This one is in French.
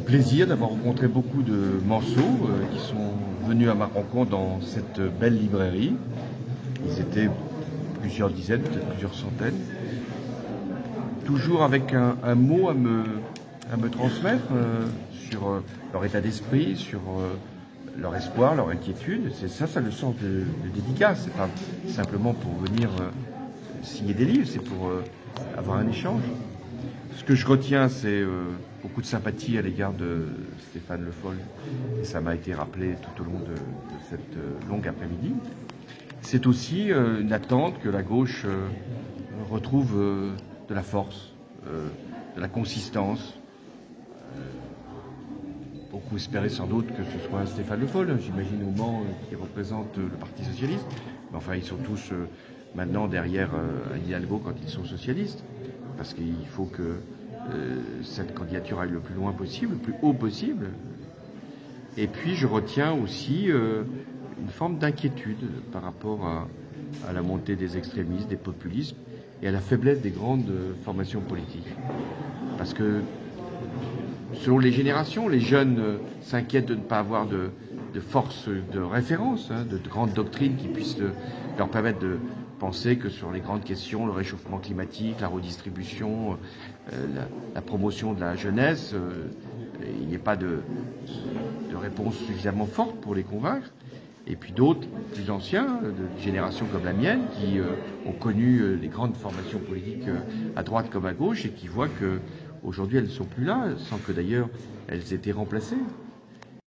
plaisir d'avoir rencontré beaucoup de Manceaux qui sont venus à ma rencontre dans cette belle librairie. Ils étaient plusieurs dizaines, peut-être plusieurs centaines. Toujours avec un mot à me transmettre sur leur état d'esprit, sur leur espoir, leur inquiétude. C'est ça le sens de dédicace. C'est pas simplement pour venir signer des livres, c'est pour avoir un échange. Ce que je retiens, c'est beaucoup de sympathie à l'égard de Stéphane Le Foll, et ça m'a été rappelé tout au long de cette longue après-midi. C'est aussi une attente que la gauche retrouve de la force, de la consistance. Beaucoup espéraient sans doute que ce soit Stéphane Le Foll, j'imagine au Mans, qui représente le Parti socialiste. Mais enfin, ils sont tous maintenant derrière Anne Hidalgo quand ils sont socialistes, parce qu'il faut que cette candidature aille le plus loin possible, le plus haut possible. Et puis je retiens aussi une forme d'inquiétude par rapport à la montée des extrémismes, des populismes et à la faiblesse des grandes formations politiques. Parce que selon les générations, les jeunes s'inquiètent de ne pas avoir de force de référence, de grandes doctrines qui puissent leur permettre de penser que sur les grandes questions, le réchauffement climatique, la redistribution, la promotion de la jeunesse, il n'y ait pas de réponse suffisamment forte pour les convaincre. Et puis d'autres, plus anciens, de générations comme la mienne, qui ont connu les grandes formations politiques à droite comme à gauche et qui voient qu'aujourd'hui elles ne sont plus là, sans que d'ailleurs elles aient été remplacées.